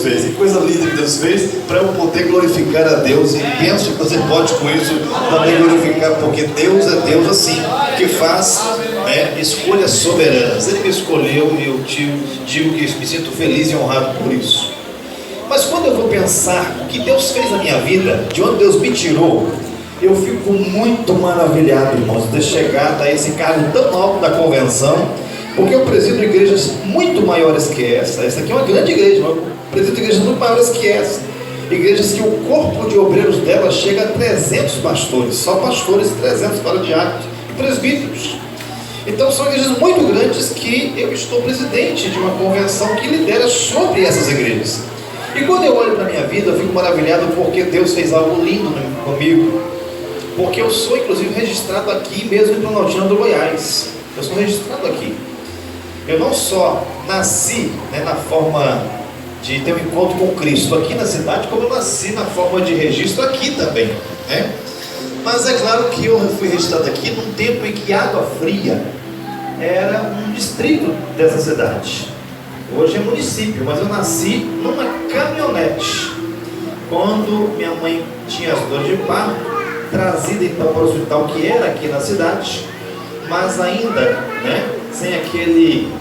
fez, que coisa linda que Deus fez para eu poder glorificar a Deus. E penso que você pode com isso também glorificar, porque Deus é Deus assim, que faz escolhas soberanas. Ele me escolheu e eu digo que me sinto feliz e honrado por isso. Mas quando eu vou pensar o que Deus fez na minha vida, de onde Deus me tirou, eu fico muito maravilhado, irmãos, de ter chegado a esse cargo tão alto da convenção, porque eu presido igrejas muito maiores que essa. Essa aqui é uma grande igreja, mas eu presido igrejas muito maiores que essa. Igrejas que o corpo de obreiros dela chega a 300 pastores, só pastores, 300 para diáconos e presbíteros. Então são igrejas muito grandes que eu estou presidente de uma convenção que lidera sobre essas igrejas. E quando eu olho para a minha vida, eu fico maravilhado porque Deus fez algo lindo comigo. Porque eu sou inclusive registrado aqui mesmo em Planaltina do Goiás. Eu sou registrado aqui. Eu não só nasci na forma de ter um encontro com Cristo aqui na cidade, como eu nasci na forma de registro aqui também, né? Mas é claro que eu fui registrado aqui num tempo em que Água Fria era um distrito dessa cidade. Hoje é município, mas eu nasci numa caminhonete. Quando minha mãe tinha as dores de parto, trazida então para o hospital que era aqui na cidade, mas ainda sem aquele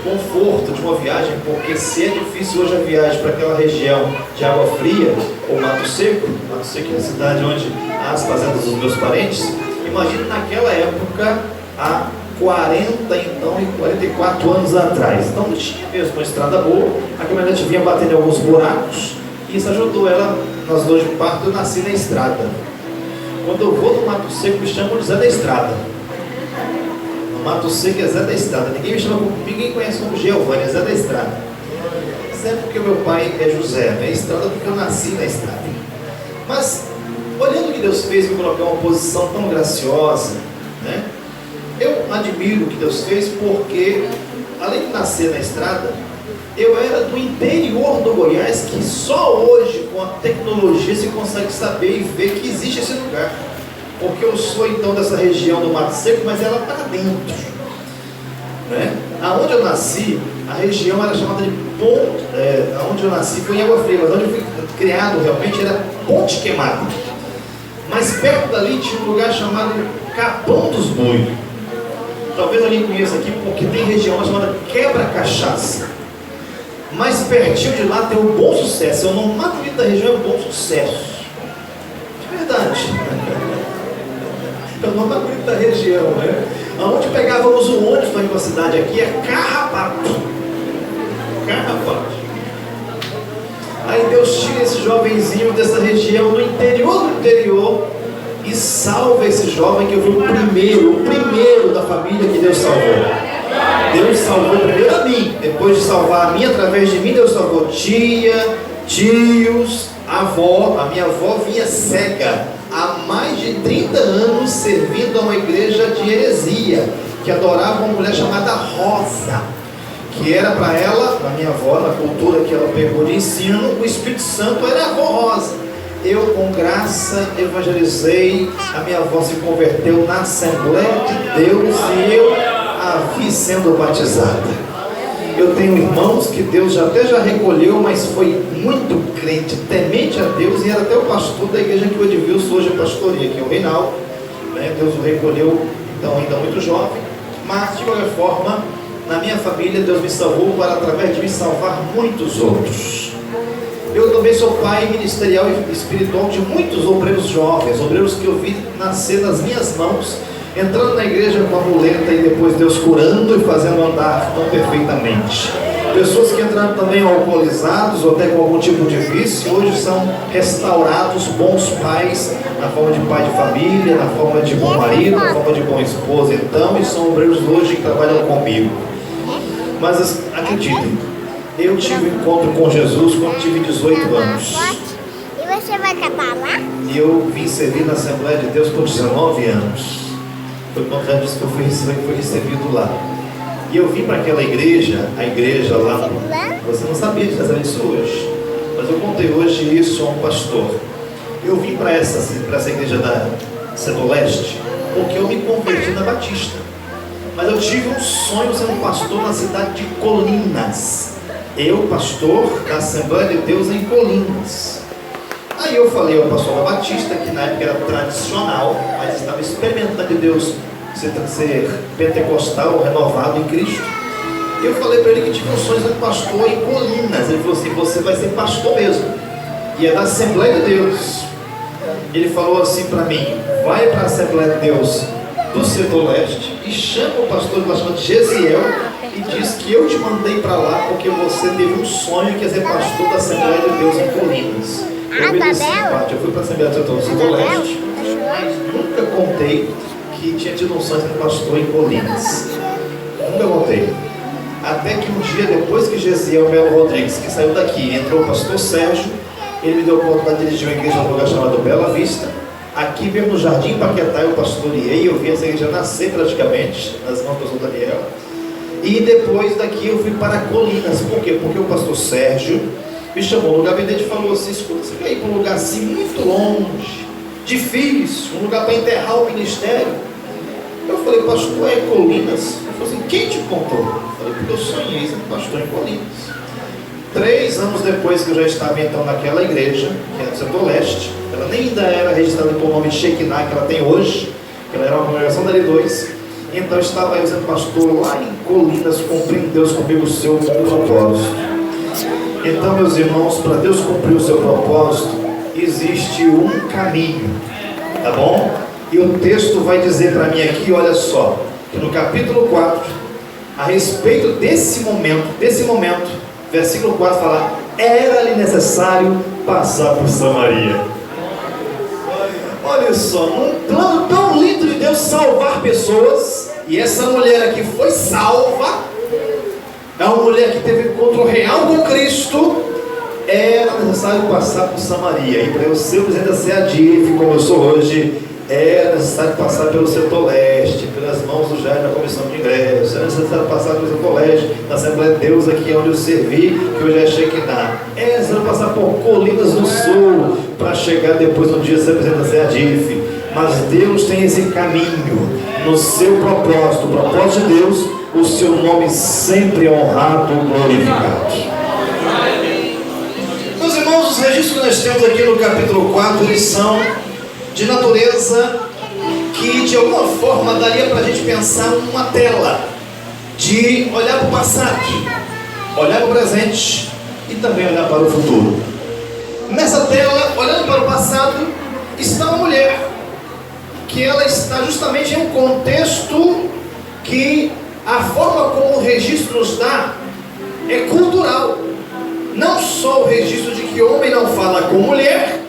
conforto de uma viagem, porque se é difícil hoje a viagem para aquela região de Água Fria ou Mato Seco é a cidade onde há as fazendas dos meus parentes, imagine naquela época, há 44 anos atrás. Então não tinha mesmo uma estrada boa, a caminhonete vinha batendo em alguns buracos, e isso ajudou ela nas dores de parto. Eu nasci na estrada. Quando eu vou no Mato Seco, me chamam de Zé da Estrada. No Mato Seco é Zé da Estrada. Ninguém conhece como Giovanni, é Zé da Estrada. Zé porque meu pai é José, é estrada porque eu nasci na estrada. Mas, olhando o que Deus fez, me colocar uma posição tão graciosa, eu admiro o que Deus fez, porque, além de nascer na estrada, eu era do interior do Goiás, que só hoje, com a tecnologia, se consegue saber e ver que existe esse lugar. Porque eu sou então dessa região do Mato Seco, mas ela está dentro. Aonde eu nasci, a região era chamada de Ponte. Aonde eu nasci foi em Água Fria, mas onde eu fui criado realmente era Ponte Queimada. Mas perto dali tinha um lugar chamado Capão dos Boi. Talvez alguém conheça aqui, porque tem região chamada Quebra-Cachaça. Mais pertinho de lá tem o Bom Sucesso. O nome mais bonito da região é Bom Sucesso. De verdade. É o nome mais bonito da região, Onde pegávamos o ônibus para ir para a cidade aqui é Carrapato. Aí Deus tira esse jovenzinho dessa região do interior e salva esse jovem, que eu fui o primeiro da família que Deus salvou. Deus salvou primeiro a mim, depois de salvar a mim, através de mim, Deus salvou tia, tios, avó. A minha avó vinha cega há mais de 30 anos servindo a uma igreja de heresia, que adorava uma mulher chamada Rosa, que era para ela, a minha avó, na cultura que ela pegou de ensino, o Espírito Santo era a avó Rosa. Eu, com graça, evangelizei, a minha avó se converteu na Assembleia de Deus e eu a vi sendo batizada. Eu tenho irmãos que Deus até já recolheu, mas foi muito crente, temente a Deus, e era até o pastor da igreja que o Edilson hoje pastoreia, que é o Reinaldo. Deus o recolheu, então ainda muito jovem, mas de qualquer forma, na minha família Deus me salvou para, através de mim, salvar muitos outros. Eu também sou pai ministerial e espiritual de muitos obreiros jovens, obreiros que eu vi nascer nas minhas mãos, entrando na igreja com a muleta e depois Deus curando e fazendo andar tão perfeitamente. Pessoas que entraram também alcoolizados ou até com algum tipo de vício, hoje são restaurados, bons pais, na forma de pai de família, na forma de bom marido, na forma de bom esposo, então, e são obreiros hoje que trabalham comigo. Mas acreditem, eu tive um encontro com Jesus quando tive 18 anos. E você vai acabar lá? E eu vim servir na Assembleia de Deus por 19 anos. Foi por causa disso que eu fui recebido lá. E eu vim para aquela igreja, a igreja lá. Você não sabia disso hoje, mas eu contei hoje isso a um pastor. Eu vim para essa igreja da Centro-Leste porque eu me converti na Batista. Mas eu tive um sonho sendo pastor na cidade de Colinas. Eu, pastor da Assembleia de Deus em Colinas. Aí eu falei ao pastor Batista, que na época era tradicional, mas estava experimentando Deus ser pentecostal, renovado em Cristo. Eu falei para ele que tinha um sonho de ser pastor em Colinas. Ele falou assim: você vai ser pastor mesmo, e é da Assembleia de Deus. Ele falou assim para mim: vai para a Assembleia de Deus do setor leste e chama o pastor Gesiel e diz que eu te mandei para lá porque você teve um sonho que ia ser pastor da Assembleia de Deus em Colinas. Eu fui para a Assembleia do setor leste, mas nunca contei que tinha tido um sonho de ser pastor em Colinas. Nunca contei. Até que um dia, depois que Gesiel Melo Rodrigues, que saiu daqui, entrou o pastor Sérgio, ele me deu a oportunidade de dirigir uma igreja num lugar chamado Bela Vista. Aqui mesmo no Jardim Paquetá eu pastoreei, eu vi essa igreja nascer praticamente, nas mãos do pastor Daniel. E depois daqui eu fui para Colinas. Por quê? Porque o pastor Sérgio me chamou no gabinete e falou assim: escuta, você quer ir para um lugar assim muito longe, difícil, um lugar para enterrar o ministério? Eu falei: pastor, é Colinas? Ele falou assim: quem te contou? Eu falei: porque eu sonhei ser pastor em Colinas. 3 anos depois que eu já estava então naquela igreja, que é no setor leste, ela nem ainda era registrada com o nome de Shekinah que ela tem hoje, ela era uma congregação da L2, então eu estava eu sendo pastor lá em Colinas, cumprindo Deus comigo o seu propósito. Então, meus irmãos, para Deus cumprir o seu propósito, existe um caminho, tá bom? E o texto vai dizer para mim aqui, olha só, que no capítulo 4, a respeito desse momento, versículo 4 fala: era-lhe necessário passar por Samaria. Olha só, num plano tão lindo de Deus salvar pessoas, e essa mulher aqui foi salva, é uma mulher que teve encontro real com Cristo, era necessário passar por Samaria. E para eu ser o presidente da CEADIF, como eu sou hoje, era necessário passar pelo setor leste, pelas mãos do Jair na comissão de ingresso, era necessário passar pelo setor leste, na Assembleia de Deus aqui onde eu servi, que hoje é Shekinah. Era necessário passar por Colinas do Sul, para chegar depois no dia ser presidente da CEADIF. Mas Deus tem esse caminho, no seu propósito, o propósito de Deus, o seu nome sempre é honrado e glorificado. Meus irmãos, os registros que nós temos aqui no capítulo 4, eles são de natureza que de alguma forma daria para a gente pensar uma tela de olhar para o passado, olhar para o presente e também olhar para o futuro. Nessa tela, olhando para o passado, está uma mulher que ela está justamente em um contexto que a forma como o registro nos dá é cultural. Não só o registro de que homem não fala com mulher,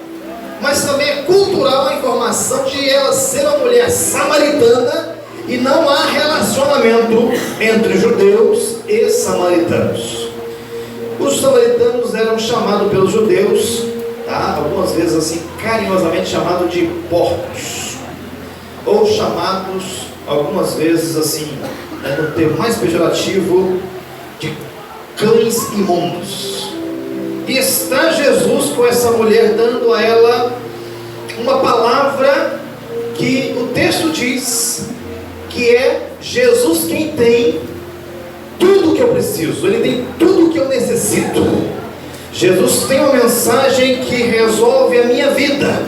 mas também é cultural a informação de ela ser uma mulher samaritana e não há relacionamento entre judeus e samaritanos. Os samaritanos eram chamados pelos judeus, tá? Algumas vezes assim, carinhosamente chamados de porcos, ou chamados, algumas vezes assim, no termo mais pejorativo, de cães imundos. E está Jesus com essa mulher dando a ela uma palavra que o texto diz que é Jesus quem tem tudo que eu preciso, Ele tem tudo que eu necessito. Jesus tem uma mensagem que resolve a minha vida,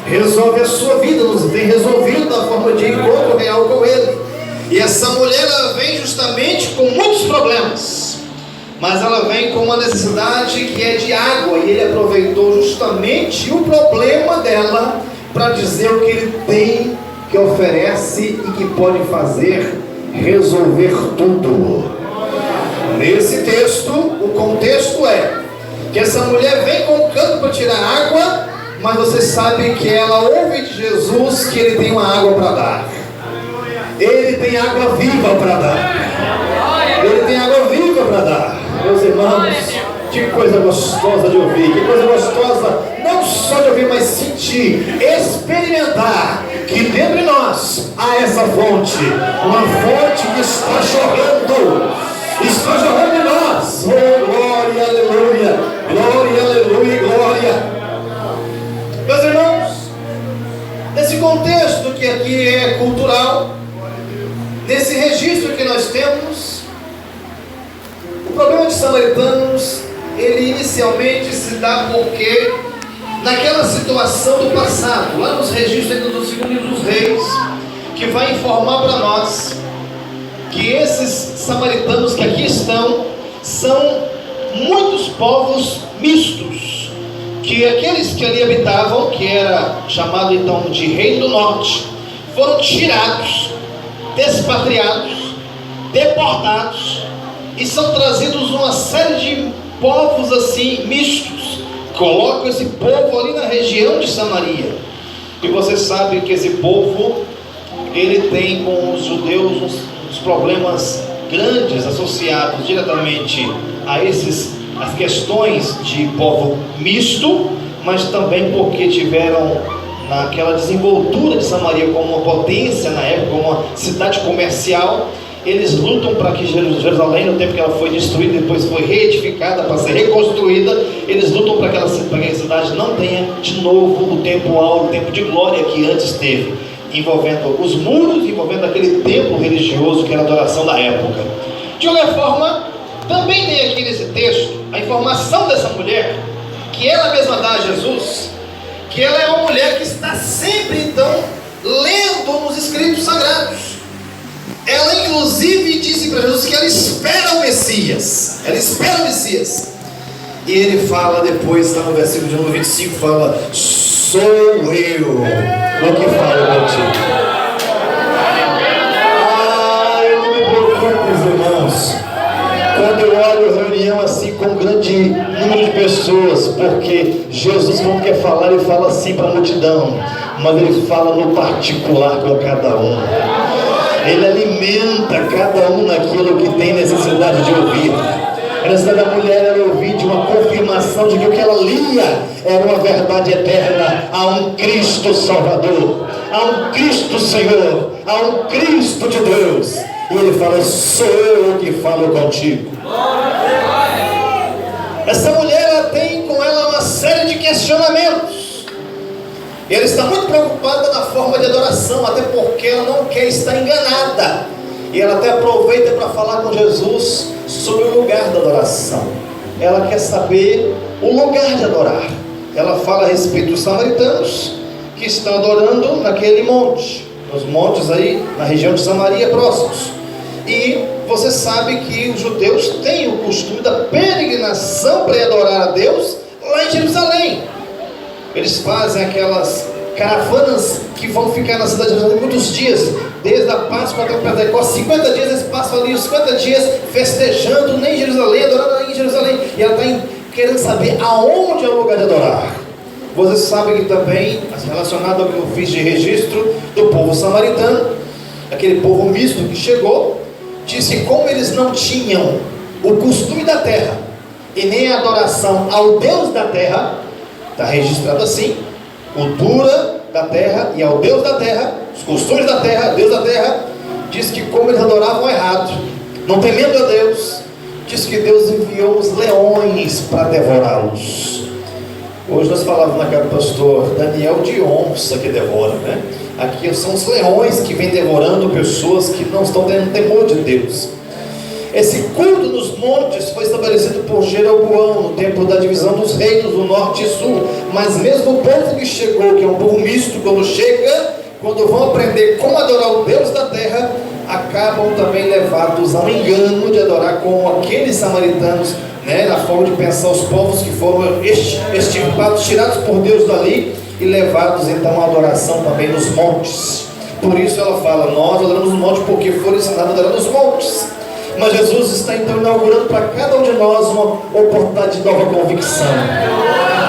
resolve a sua vida, nos tem resolvido da forma de encontro real com Ele. E essa mulher, ela vem justamente com muitos problemas, mas ela vem com uma necessidade que é de água, e Ele aproveitou justamente o problema dela para dizer o que Ele tem, que oferece e que pode fazer, resolver tudo. Nesse texto, o contexto é que essa mulher vem com um canto para tirar água, mas você sabe que ela ouve de Jesus que Ele tem uma água para dar. Ele tem água viva para dar. Ele tem água viva para dar. Meus irmãos, que coisa gostosa de ouvir, que coisa gostosa não só de ouvir, mas sentir, experimentar que dentro de nós há essa fonte, uma fonte que está jorrando em nós. Oh, glória, aleluia, glória, aleluia, glória. Meus irmãos, nesse contexto que aqui é cultural, nesse registro que nós temos, O problema de samaritanos, ele inicialmente se dá porque naquela situação do passado, lá nos registros do segundo livro dos Reis, que vai informar para nós que esses samaritanos que aqui estão são muitos povos mistos, que aqueles que ali habitavam, que era chamado então de Reino do Norte, foram tirados, despatriados, deportados e são trazidos uma série de povos assim mistos. Colocam esse povo ali na região de Samaria, e você sabe que esse povo ele tem com os judeus uns problemas grandes associados diretamente a as questões de povo misto, mas também porque tiveram naquela desenvoltura de Samaria como uma potência na época, como uma cidade comercial. Eles lutam para que Jerusalém, no tempo que ela foi destruída, depois foi reedificada para ser reconstruída, eles lutam para que aquela cidade não tenha de novo o tempo áureo, o tempo de glória que antes teve, envolvendo os muros, envolvendo aquele templo religioso que era a adoração da época. De qualquer forma, também tem aqui nesse texto a informação dessa mulher, que ela mesma dá a Jesus, que ela é uma mulher que está sempre então lendo nos escritos sagrados. Ela inclusive disse para Jesus que ela espera o Messias. Ela espera o Messias. E ele fala depois, está no versículo de número 25, fala: sou eu o que falo contigo. Eu não me preocupo, irmãos, quando eu olho reunião assim com um grande número de pessoas, porque Jesus, quando quer falar, ele fala assim para a multidão, mas ele fala no particular com cada um. Ele alimenta cada um naquilo que tem necessidade de ouvir. A necessidade da mulher era ouvir de uma confirmação de que o que ela lia era uma verdade eterna. Há um Cristo Salvador, há um Cristo Senhor, há um Cristo de Deus. E ele fala: sou eu que falo contigo. Essa mulher, ela tem com ela uma série de questionamentos. Ela está muito preocupada na forma de adoração, até porque ela não quer estar enganada. E ela até aproveita para falar com Jesus sobre o lugar da adoração. Ela quer saber o lugar de adorar. Ela fala a respeito dos samaritanos que estão adorando naquele monte, nos montes aí na região de Samaria próximos. E você sabe que os judeus têm o costume da peregrinação para adorar a Deus lá em Jerusalém. Eles fazem aquelas caravanas que vão ficar na cidade de Jerusalém muitos dias, desde a Páscoa até o Pentecostes. 50 dias eles passam ali, os 50 dias festejando em Jerusalém, adorando em Jerusalém. E ela está querendo saber aonde é o lugar de adorar. Você sabe que também, relacionado ao que eu fiz de registro do povo samaritano, aquele povo misto que chegou, disse que como eles não tinham o costume da terra e nem a adoração ao Deus da terra, está registrado assim: cultura da terra e ao Deus da terra, os costumes da terra, Deus da terra. Diz que como eles adoravam errado, não temendo a Deus, diz que Deus enviou os leões para devorá-los. Hoje nós falávamos na casa do pastor Daniel de onça que devora, né? Aqui são os leões que vêm devorando pessoas que não estão tendo temor de Deus. Esse culto nos montes foi estabelecido por Jeroboão no tempo da divisão dos reinos do norte e sul. Mas mesmo o povo que chegou, que é um povo misto, quando vão aprender como adorar o Deus da terra, acabam também levados ao engano de adorar como aqueles samaritanos, né, na forma de pensar os povos que foram extirpados, tirados por Deus dali e levados então à adoração também nos montes. Por isso ela fala: nós adoramos nos montes porque foram ensinados a adorar nos montes. Mas Jesus está então inaugurando para cada um de nós uma oportunidade de nova convicção.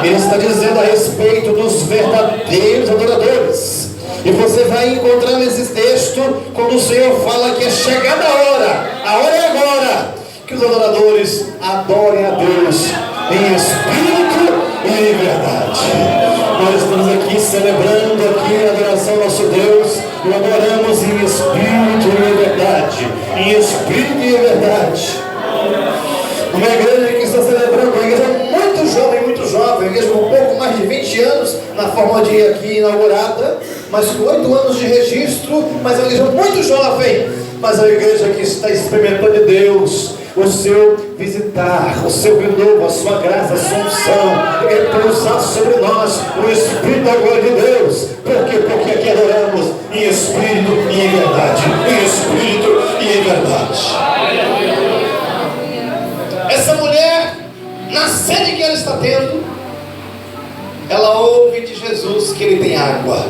Ele está dizendo a respeito dos verdadeiros adoradores. E você vai encontrar nesse texto, quando o Senhor fala que é chegada a hora é agora, que os adoradores adorem a Deus em espírito e em verdade. Nós estamos aqui celebrando aqui a adoração ao nosso Deus, e adoramos em espírito e em verdade. Em espírito e em verdade. Uma igreja que está celebrando, uma igreja muito jovem, uma igreja com um pouco mais de 20 anos na forma de aqui inaugurada, mas com 8 anos de registro, mas é uma igreja muito jovem, mas é uma igreja que está experimentando de Deus, o seu visitar, o seu renovo, a sua graça, a sua unção, repousar sobre nós o Espírito da glória de Deus. Por quê? Porque aqui adoramos em espírito e em verdade. Em espírito e em verdade. Essa mulher, na sede que ela está tendo, ela ouve de Jesus que ele tem água.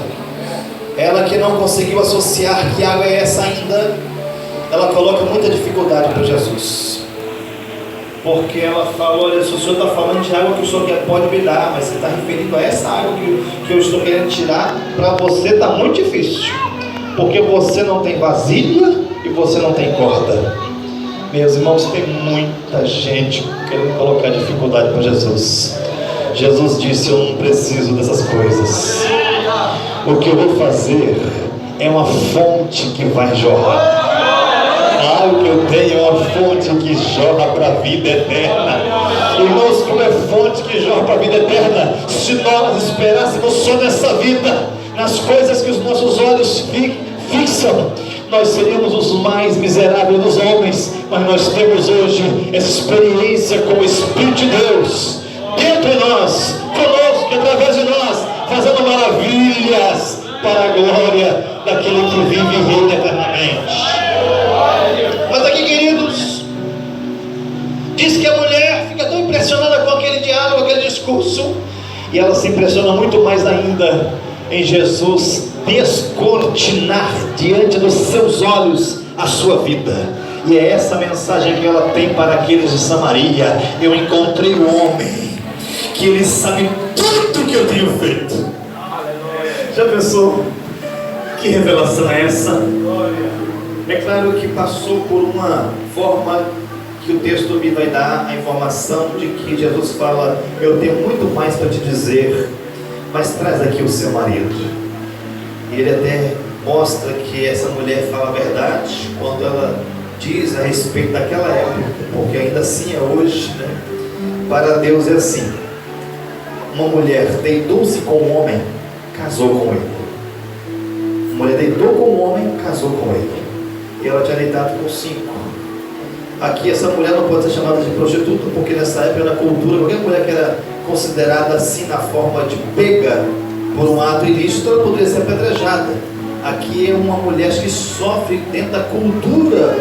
Ela que não conseguiu associar que água é essa ainda, ela coloca muita dificuldade para Jesus. Porque ela fala: olha, se o senhor está falando de água que o senhor pode me dar, mas você está referindo a essa água que eu estou querendo tirar, para você está muito difícil. Porque você não tem vasilha e você não tem corda. Meus irmãos, tem muita gente querendo colocar dificuldade para Jesus. Jesus disse: eu não preciso dessas coisas. O que eu vou fazer é uma fonte que vai jorrar. O que eu tenho é uma fonte que jorra para a vida eterna. Irmãos, como é fonte que jorra para a vida eterna? Se nós esperássemos só nessa vida, nas coisas que os nossos olhos fixam, nós seríamos os mais miseráveis dos homens. Mas nós temos hoje essa experiência com o Espírito de Deus dentro de nós, conosco, através de nós, fazendo maravilhas para a glória daquele que vive e reina eternamente. Mas aqui, queridos, diz que a mulher fica tão impressionada com aquele diálogo, aquele discurso, e ela se impressiona muito mais ainda em Jesus descortinar diante dos seus olhos a sua vida. E é essa mensagem que ela tem para aqueles de Samaria: eu encontrei um homem que ele sabe tudo que eu tenho feito. Já pensou? Que revelação é essa? É claro que passou por uma forma que o texto me vai dar a informação de que Jesus fala: eu tenho muito mais para te dizer, mas traz aqui o seu marido. E ele até mostra que essa mulher fala a verdade quando ela diz a respeito daquela época, porque ainda assim é hoje, né? Para Deus é assim: uma mulher deitou-se com um homem, casou com ele. Uma mulher deitou com um homem, casou com ele. E ela tinha deitado com 5. Aqui essa mulher não pode ser chamada de prostituta, porque nessa época, na cultura, qualquer mulher que era considerada assim na forma de pega por um ato ilícito, ela poderia ser apedrejada. Aqui é uma mulher que sofre dentro da cultura,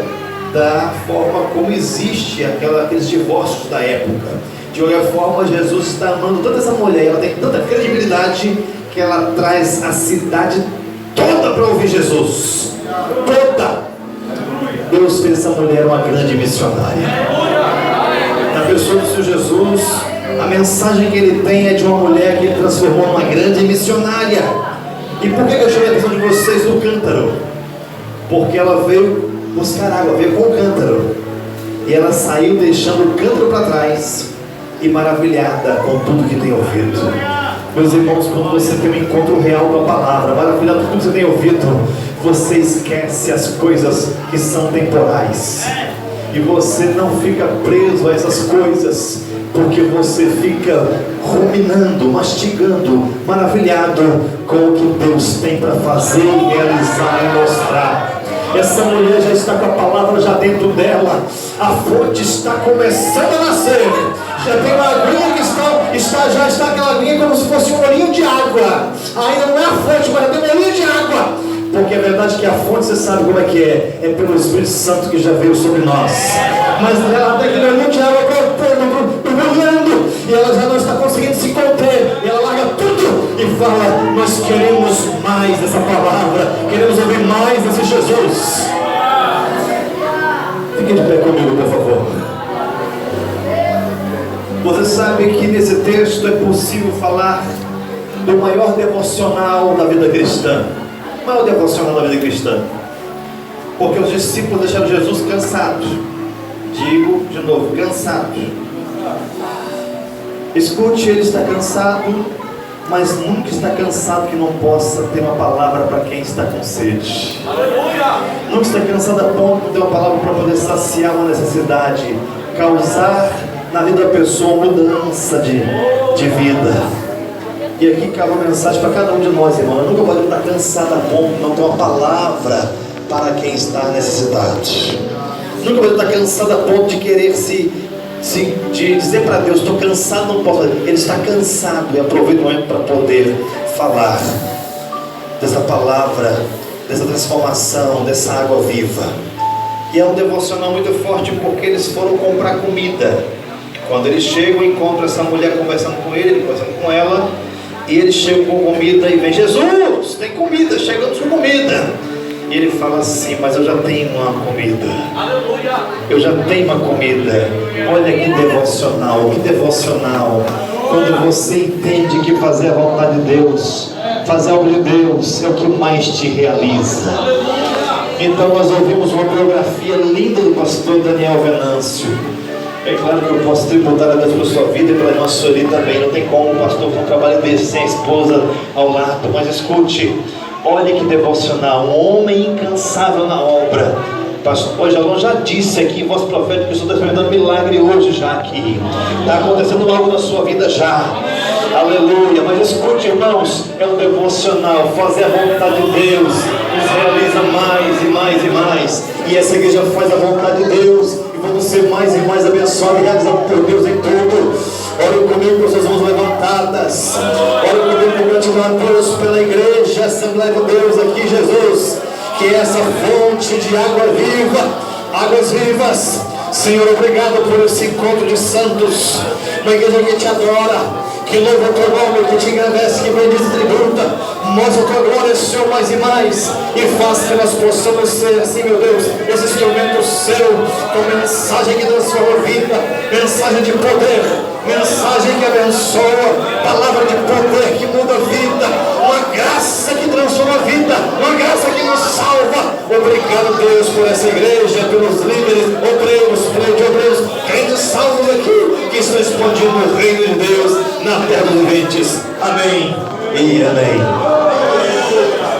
da forma como existe aqueles divórcios da época. De qualquer forma, Jesus está amando tanto essa mulher, ela tem tanta credibilidade, que ela traz a cidade toda para ouvir Jesus. Toda! Deus fez essa mulher uma grande missionária. Na pessoa do Senhor Jesus, a mensagem que ele tem é de uma mulher que ele transformou numa grande missionária. E por que eu chamei a atenção de vocês do cântaro? Porque ela veio buscar água, veio com o cântaro. E ela saiu deixando o cântaro para trás e maravilhada com tudo que tem ouvido. Meus irmãos, quando você tem um encontro real com a palavra, maravilhado com tudo que você tem ouvido, você esquece as coisas que são temporais. E você não fica preso a essas coisas, porque você fica ruminando, mastigando, maravilhado com o que Deus tem para fazer, realizar e mostrar. Essa mulher já está com a palavra já dentro dela. A fonte está começando a nascer. Já tem uma aguinha que já está aquela aguinha como se fosse um olhinho de água. Ainda não é a fonte, mas já tem um olhinho de água. Porque é verdade que a fonte, você sabe como é que é. É pelo Espírito Santo que já veio sobre nós. Mas ela tem aquele olhinho de água brilhando. E ela já não está conseguindo se conter. E ela larga tudo e fala: nós queremos mais dessa palavra. Queremos ouvir mais desse Jesus. Fique de pé comigo, por favor. Você sabe que nesse texto é possível falar do maior devocional da vida cristã. O maior devocional da vida cristã. Porque os discípulos deixaram Jesus cansado. Digo de novo, cansado. Escute, ele está cansado, mas nunca está cansado que não possa ter uma palavra para quem está com sede. Nunca está cansado a ponto de ter uma palavra para poder saciar uma necessidade, causar na vida da pessoa uma mudança de vida. E aqui cabe uma mensagem para cada um de nós, irmão. Eu nunca podemos estar cansado a ponto de não ter uma palavra para quem está necessitado. Nunca mais está cansado a ponto de querer de dizer para Deus: estou cansado, não posso. Ele está cansado e aproveita o momento para poder falar dessa palavra, dessa transformação, dessa água viva. E é um devocional muito forte, porque eles foram comprar comida. Quando eles chegam, encontram essa mulher conversando com ele conversando com ela, e eles chegam com comida e vem: Jesus, tem comida, chegamos com comida. E ele fala assim: mas eu já tenho uma comida. Aleluia. Eu já tenho uma comida. Olha que devocional, que devocional. Quando você entende que fazer a vontade de Deus, fazer a obra de Deus, é o que mais te realiza. Então nós ouvimos uma biografia linda do pastor Daniel Venâncio. É claro que eu posso tributar a Deus pela sua vida e pela irmã Sueli também. Não tem como o pastor com um trabalho desse sem a esposa ao lado. Mas escute, olha que devocional. Um homem incansável na obra. Pastor Jalon já disse aqui em voz profética que eu estou experimentando milagre hoje já aqui. Está acontecendo algo na sua vida já. Aleluia. Mas escute, irmãos, é um devocional. Fazer a vontade de Deus nos realiza mais e mais e mais. E essa igreja faz a vontade de Deus, e vamos ser mais e mais abençoados e realizados por Deus em tudo. Ore comigo com suas mãos levantadas. Ore comigo com gratidão a Deus pela igreja Assembleia de Deus aqui, Jesus, que é essa fonte de água viva, águas vivas. Senhor, obrigado por esse encontro de santos, uma igreja que te adora, que louva o teu nome, que te engrandece, que bendiz e tributa. Mostra a tua glória, Senhor, mais e mais, e faz que nós possamos ser assim, meu Deus, esse instrumento seu, com mensagem que transforma a vida, mensagem de poder, mensagem que abençoa, palavra de poder que muda a vida, uma graça que transforma a vida, uma graça que nos salva. Obrigado, Deus, por essa igreja, pelos líderes, obreiros, crentes salvos aqui, que estão expandindo o reino de Deus na terra dos viventes. Amém e amém.